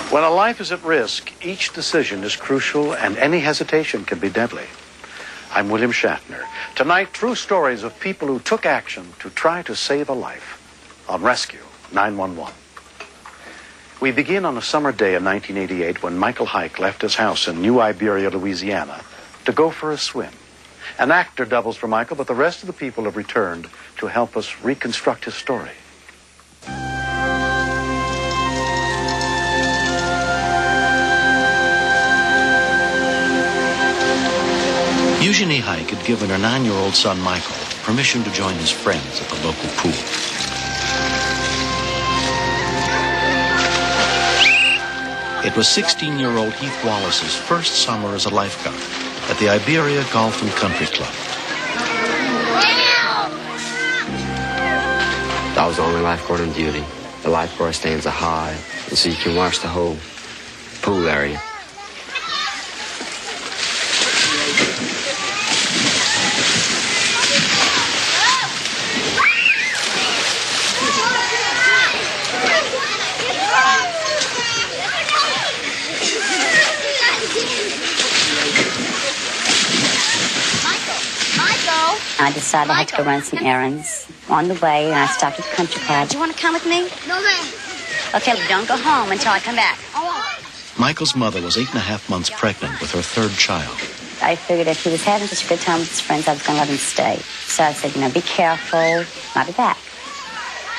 When a life is at risk, each decision is crucial and any hesitation can be deadly. I'm William Shatner. Tonight, true stories of people who took action to try to save a life on Rescue 911. We begin on a summer day in 1988 when Michael Hike left his house in New Iberia, Louisiana, to go for a swim. An actor doubles for Michael, but the rest of the people have returned to help us reconstruct his story. Eugenie Hike had given her 9-year-old son, Michael, permission to join his friends at the local pool. It was 16-year-old Heath Wallace's first summer as a lifeguard at the Iberia Golf and Country Club. I was the only lifeguard on duty. The lifeguard stands are high, and so you can watch the whole pool area. I decided I had to go run some errands. On the way, I stopped at the country club. Do you want to come with me? No, ma'am. Okay, don't go home until I come back. Michael's mother was 8.5 months pregnant with her third child. I figured if he was having such a good time with his friends, I was going to let him stay. So I said, be careful. I'll be back.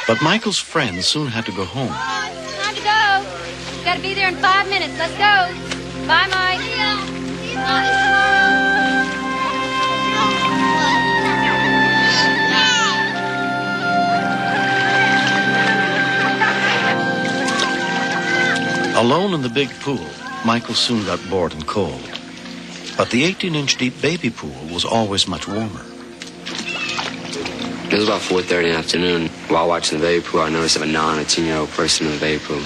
But Michael's friends soon had to go home. Time to go. Got to be there in 5 minutes. Let's go. Bye, Mike. Alone in the big pool, Michael soon got bored and cold. But the 18-inch deep baby pool was always much warmer. It was about 4:30 in the afternoon. While watching the baby pool, I noticed a 9 or 10-year-old person in the baby pool.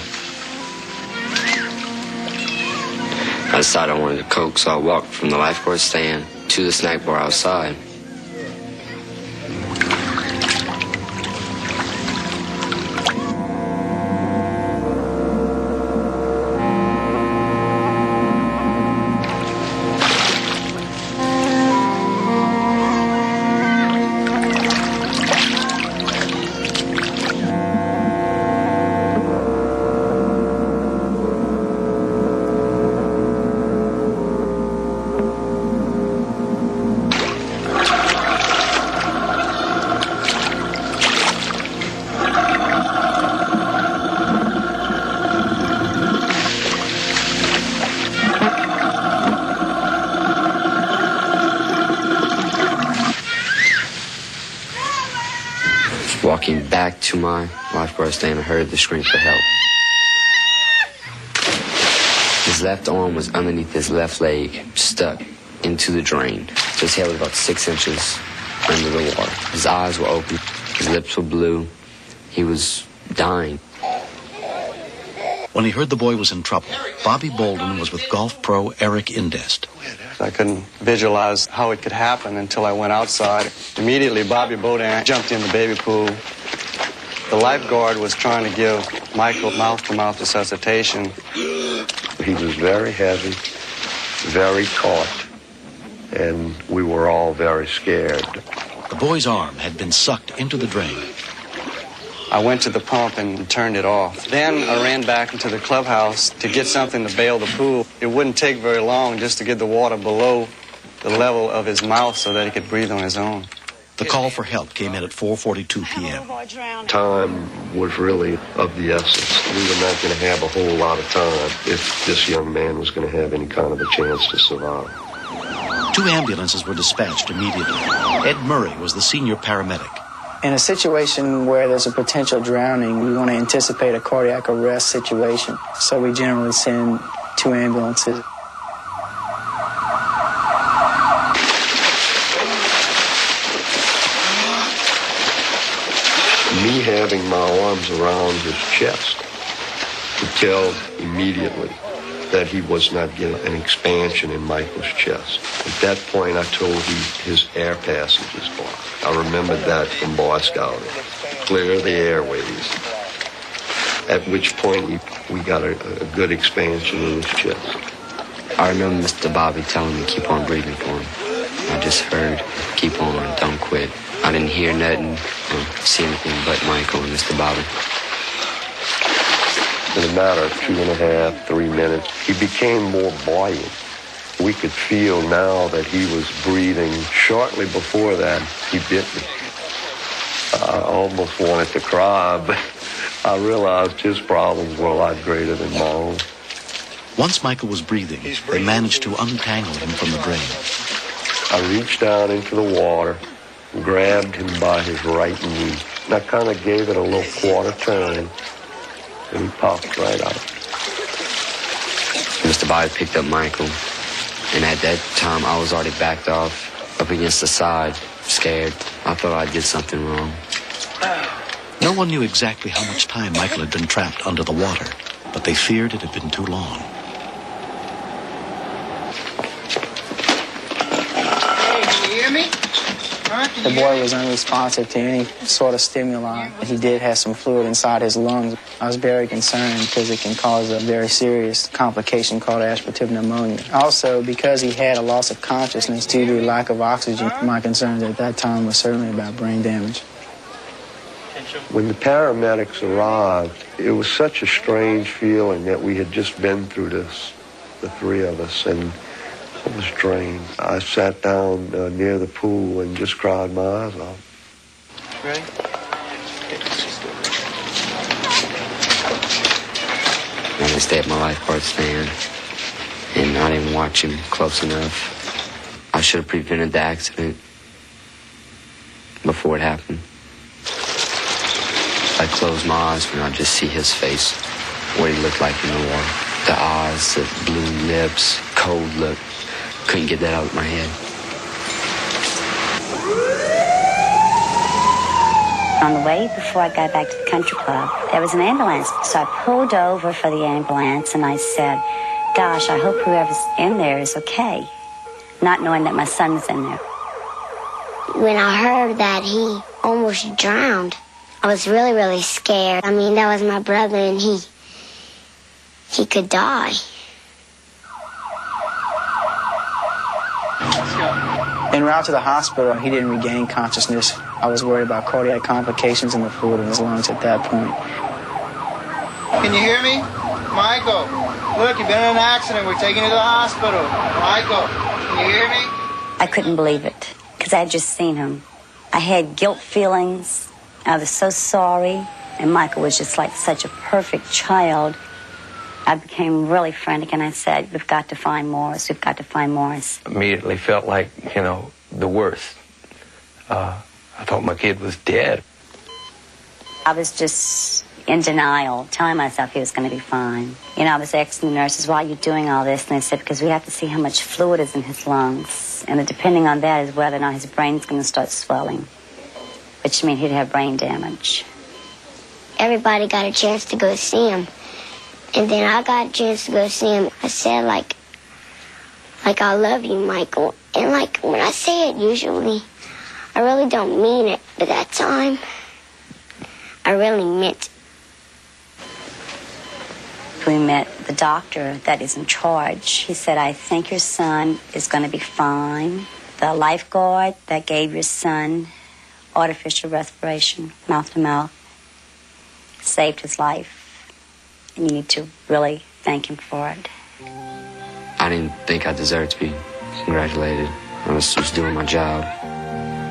I decided I wanted a Coke, so I walked from the lifeguard stand to the snack bar outside. Walking back to my lifeguard stand, I heard the scream for help. His left arm was underneath his left leg, stuck into the drain. His head was about 6 inches under the water. His eyes were open. His lips were blue. He was dying. When he heard the boy was in trouble, Bobby Bolden was with golf pro Eric Indest. I couldn't visualize how it could happen until I went outside. Immediately, Bobby Bolden jumped in the baby pool. The lifeguard was trying to give Michael mouth-to-mouth resuscitation. He was very heavy, very taut, and we were all very scared. The boy's arm had been sucked into the drain. I went to the pump and turned it off. Then I ran back into the clubhouse to get something to bail the pool. It wouldn't take very long just to get the water below the level of his mouth so that he could breathe on his own. The call for help came in at 4:42 p.m. Time was really of the essence. We were not going to have a whole lot of time if this young man was going to have any kind of a chance to survive. 2 ambulances were dispatched immediately. Ed Murray was the senior paramedic. In a situation where there's a potential drowning, we want to anticipate a cardiac arrest situation. So we generally send 2 ambulances. Me having my arms around his chest could tell immediately that he was not getting an expansion in Michael's chest. At that point, I told him his air passage is blocked. I remembered that from Boy Scouting. Clear the airways. at which point we got a good expansion in his chest. I remember Mr. Bobby telling me keep on breathing for him. I just heard, keep on, don't quit. I didn't hear nothing or see anything but Michael and Mr. Bobby. In a matter of 2.5, 3 minutes, he became more buoyant. We could feel now that he was breathing. Shortly before that, he bit me. I almost wanted to cry, but I realized his problems were a lot greater than my own. Once Michael was breathing, they managed to untangle him from the drain. I reached down into the water, grabbed him by his right knee, and I kind of gave it a little quarter turn, and he popped right out. Mr. Bobby picked up Michael, and at that time I was already backed off, up against the side, scared. I thought I did something wrong. No one knew exactly how much time Michael had been trapped under the water, but they feared it had been too long. The boy was unresponsive to any sort of stimuli. He did have some fluid inside his lungs. I was very concerned because it can cause a very serious complication called aspirative pneumonia. Also, because he had a loss of consciousness due to lack of oxygen, my concerns at that time were certainly about brain damage. When the paramedics arrived, it was such a strange feeling that we had just been through this, the three of us, and I was drained. I sat down near the pool and just cried my eyes out. Ready? I didn't stay at my lifeguard stand, and I didn't watch him close enough. I should have prevented the accident before it happened. I closed my eyes and I'd just see his face, what he looked like in the water. The eyes, the blue lips, cold look. Couldn't get that out of my head. On the way before I got back to the country club, there was an ambulance. So I pulled over for the ambulance and I said, gosh, I hope whoever's in there is okay. Not knowing that my son was in there. When I heard that he almost drowned, I was really, really scared. I mean, that was my brother and he could die. En route to the hospital, he didn't regain consciousness. I was worried about cardiac complications and the fluid in his lungs at that point. Can you hear me? Michael, look, you've been in an accident. We're taking you to the hospital. Michael, can you hear me? I couldn't believe it because I had just seen him. I had guilt feelings. I was so sorry. And Michael was just like such a perfect child. I became really frantic, and I said, we've got to find Morris. We've got to find Morris. Immediately felt like, the worst. I thought my kid was dead. I was just in denial, telling myself he was going to be fine. I was asking the nurses, why are you doing all this? And they said, because we have to see how much fluid is in his lungs. And depending on that is whether or not his brain's going to start swelling, which means he'd have brain damage. Everybody got a chance to go see him. And then I got a chance to go see him. I said, like, I love you, Michael. And, when I say it usually, I really don't mean it. But that time, I really meant it. We met the doctor that is in charge. He said, I think your son is going to be fine. The lifeguard that gave your son artificial respiration, mouth to mouth, saved his life. And you need to really thank him for it. I didn't think I deserved to be congratulated. I was just doing my job.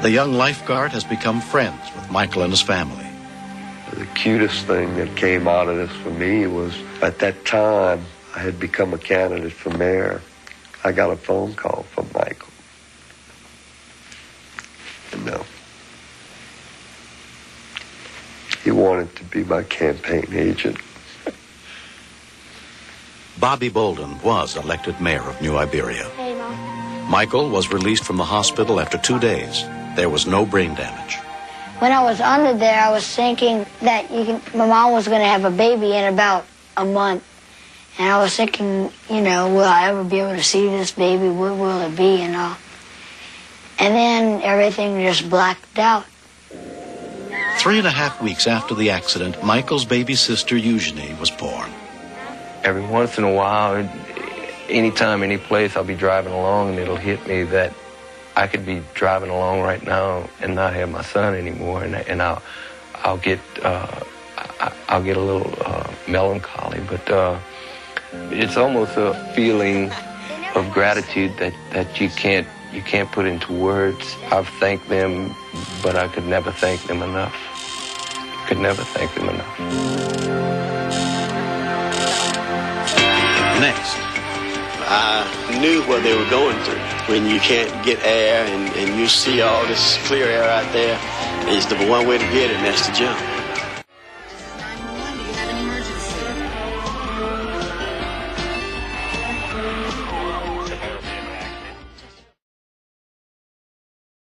The young lifeguard has become friends with Michael and his family. The cutest thing that came out of this for me was, at that time, I had become a candidate for mayor. I got a phone call from Michael. And he wanted to be my campaign agent. Bobby Bolden was elected mayor of New Iberia. Michael was released from the hospital after 2 days. There was no brain damage. When I was under there, I was thinking that my mom was going to have a baby in about a month. And I was thinking, will I ever be able to see this baby? What will it be and all? And then everything just blacked out. 3.5 weeks after the accident, Michael's baby sister Eugenie was born. Every once in a while, anytime, any place, I'll be driving along and it'll hit me that I could be driving along right now and not have my son anymore, and I'll get a little melancholy, but it's almost a feeling of gratitude that you can't put into words. I've thanked them, but I could never thank them enough. Could never thank them enough. Next. I knew what they were going through. When you can't get air and you see all this clear air out there, it's the one way to get it, and that's to jump.